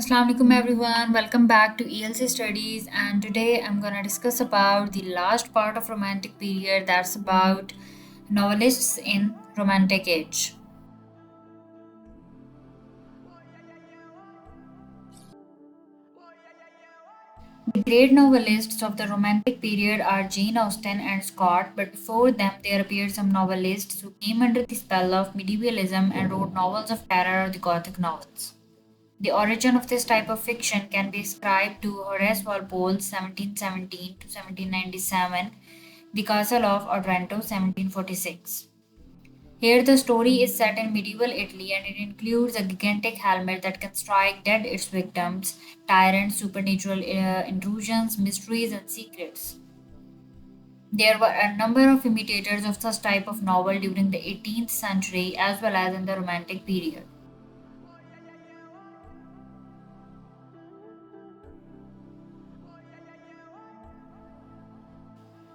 Assalamu alaikum everyone. Welcome back to ELC Studies, and today I'm going to discuss about the last part of romantic period, that's about novelists in romantic age. The great novelists of the romantic period are Jane Austen and Scott, but before them there appeared some novelists who came under the spell of medievalism and wrote novels of terror or the gothic novels. The origin of this type of fiction can be ascribed to Horace Walpole's 1717 to 1797, The Castle of Otranto 1746. Here, the story is set in medieval Italy and it includes a gigantic helmet that can strike dead its victims, tyrants, supernatural intrusions, mysteries, and secrets. There were a number of imitators of such type of novel during the 18th century as well as in the Romantic period.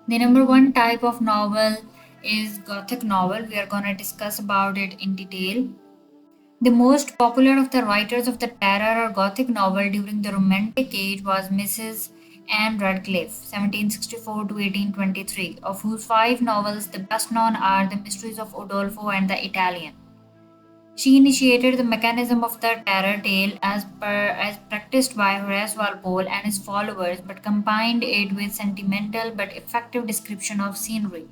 The number one type of novel is Gothic novel. We are going to discuss about it in detail. The most popular of the writers of the terror or Gothic novel during the Romantic age was Mrs. Anne Radcliffe, 1764 to 1823, of whose five novels the best known are The Mysteries of Udolpho and The Italian. She initiated the mechanism of the terror tale as practiced by Horace Walpole and his followers, but combined it with sentimental but effective description of scenery.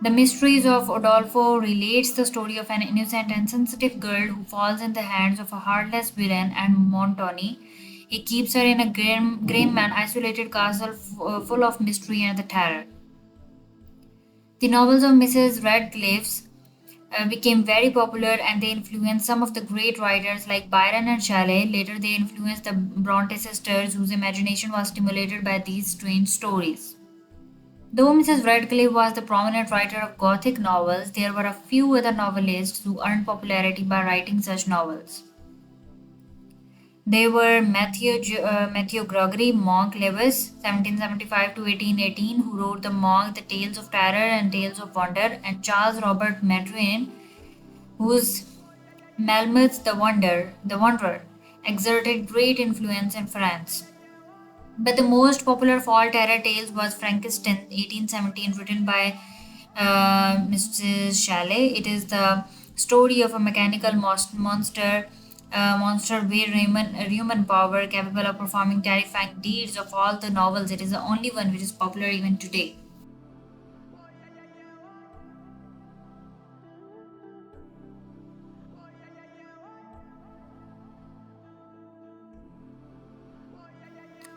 The Mysteries of Udolpho relates the story of an innocent and sensitive girl who falls in the hands of a heartless villain and Montoni. He keeps her in a grim and isolated castle full of mystery and the terror. The novels of Mrs. Radcliffe's became very popular and they influenced some of the great writers like Byron and Shelley. Later, they influenced the Bronte sisters, whose imagination was stimulated by these strange stories. Though Mrs. Radcliffe was the prominent writer of Gothic novels, there were a few other novelists who earned popularity by writing such novels. They were Matthew Gregory Monk Lewis, 1775 to 1818, who wrote The Monk, The Tales of Terror and Tales of Wonder, and Charles Robert Maturin, whose Melmoth's The Wanderer, exerted great influence in France. But the most popular fall terror tales was Frankenstein, 1817, written by Mrs. Shelley. It is the story of a mechanical monster with human power, capable of performing terrifying deeds. Of all the novels, it is the only one which is popular even today.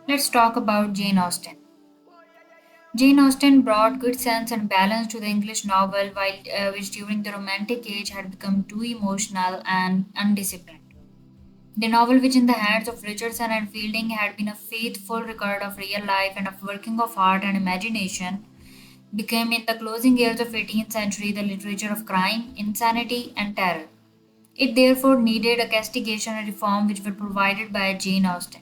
Let's talk about Jane Austen. Jane Austen brought good sense and balance to the English novel, which during the Romantic age had become too emotional and undisciplined. The novel, which in the hands of Richardson and Fielding had been a faithful record of real life and of working of art and imagination, became in the closing years of 18th century the literature of crime, insanity, and terror. It therefore needed a castigation and reform which were provided by Jane Austen.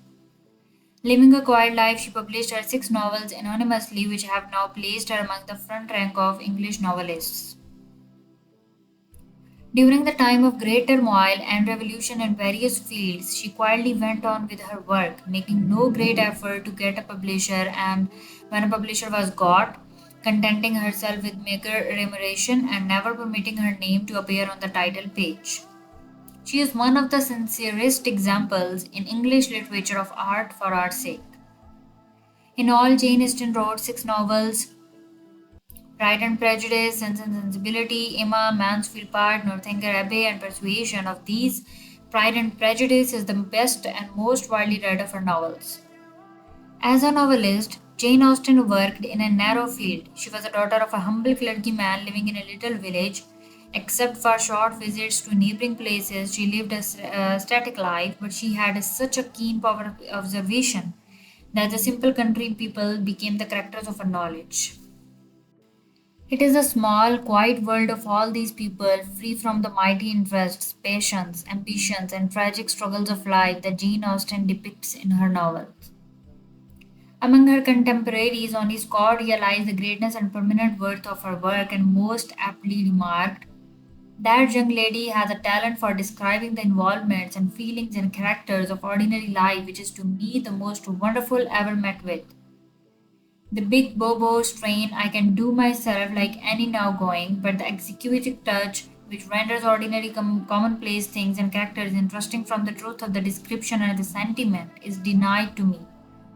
Living a quiet life, she published her six novels anonymously, which have now placed her among the front rank of English novelists. During the time of great turmoil and revolution in various fields, she quietly went on with her work, making no great effort to get a publisher, and when a publisher was got, contenting herself with meager remuneration and never permitting her name to appear on the title page. She is one of the sincerest examples in English literature of art for art's sake. In all, Jane Austen wrote six novels: Pride and Prejudice, Sense and Sensibility, Emma, Mansfield Park, Northanger Abbey, and Persuasion. Of these, Pride and Prejudice is the best and most widely read of her novels. As a novelist, Jane Austen worked in a narrow field. She was the daughter of a humble clergyman living in a little village. Except for short visits to neighboring places, she lived a static life, but she had such a keen power of observation that the simple country people became the characters of her knowledge. It is the small, quiet world of all these people, free from the mighty interests, passions, ambitions, and tragic struggles of life that Jane Austen depicts in her novels. Among her contemporaries, only Scott realized the greatness and permanent worth of her work and most aptly remarked, That young lady has a talent for describing the involvements and feelings and characters of ordinary life, which is to me the most wonderful ever met with. The big bobo strain I can do myself like any now going, but the executive touch, which renders ordinary commonplace things and characters interesting from the truth of the description and the sentiment, is denied to me.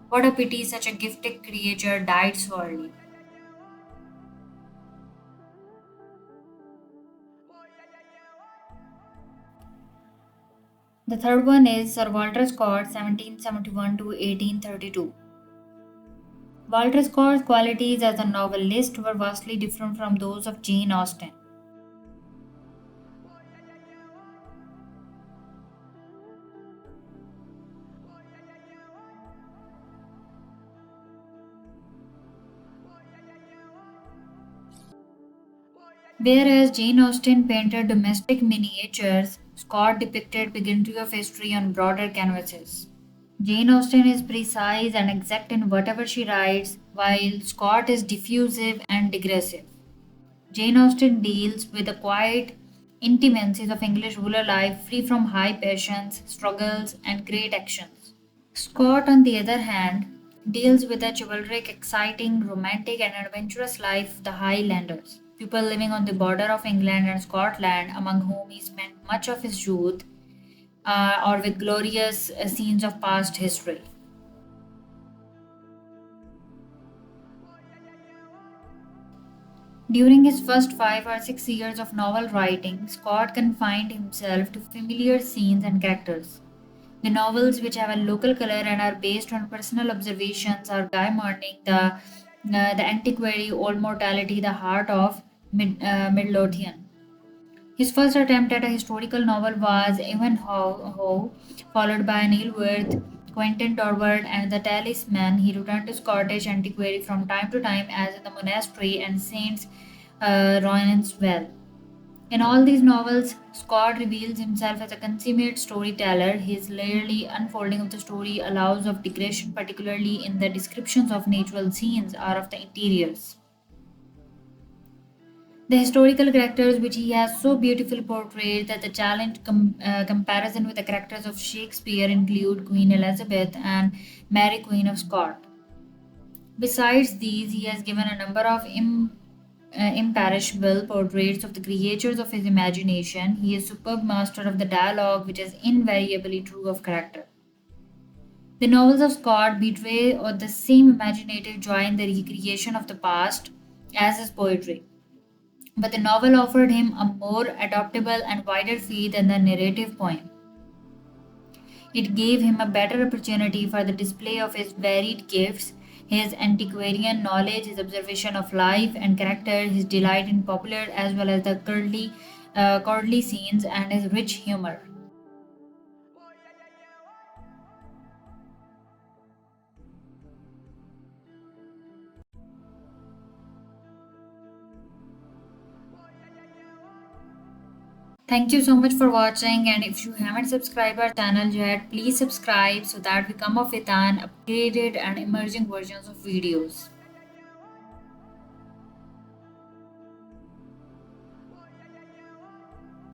What a pity such a gifted creature died so early. The third one is Sir Walter Scott, 1771 to 1832. Walter Scott's qualities as a novelist were vastly different from those of Jane Austen. Whereas Jane Austen painted domestic miniatures, Scott depicted pageantry of history on broader canvases. Jane Austen is precise and exact in whatever she writes, while Scott is diffusive and digressive. Jane Austen deals with the quiet intimacies of English rural life, free from high passions, struggles, and great actions. Scott, on the other hand, deals with the chivalric, exciting, romantic, and adventurous life of the Highlanders, people living on the border of England and Scotland, among whom he spent much of his youth, or with glorious scenes of past history. During his first 5 or 6 years of novel writing, Scott confined himself to familiar scenes and characters. The novels, which have a local color and are based on personal observations, are Guy Morning, the antiquary, Old Mortality, the Heart of Midlothian. His first attempt at a historical novel was Ivanhoe, followed by Neilworth, Quentin Durward, and The Talisman. He returned to Scottish antiquary from time to time, as in the monastery and Saints Ronin's Well. In all these novels, Scott reveals himself as a consummate storyteller. His layerly unfolding of the story allows of digression, particularly in the descriptions of natural scenes or of the interiors. The historical characters, which he has so beautifully portrayed that the challenge comparison with the characters of Shakespeare, include Queen Elizabeth and Mary Queen of Scots. Besides these, he has given a number of imperishable portraits of the creatures of his imagination. He is superb master of the dialogue, which is invariably true of character. The novels of Scott betray the same imaginative joy in the recreation of the past as his poetry. But the novel offered him a more adaptable and wider field than the narrative poem. It gave him a better opportunity for the display of his varied gifts, his antiquarian knowledge, his observation of life and character, his delight in popular as well as the courtly scenes, and his rich humor. Thank you so much for watching, and if you haven't subscribed our channel yet, please subscribe so that we come up with an updated and emerging versions of videos.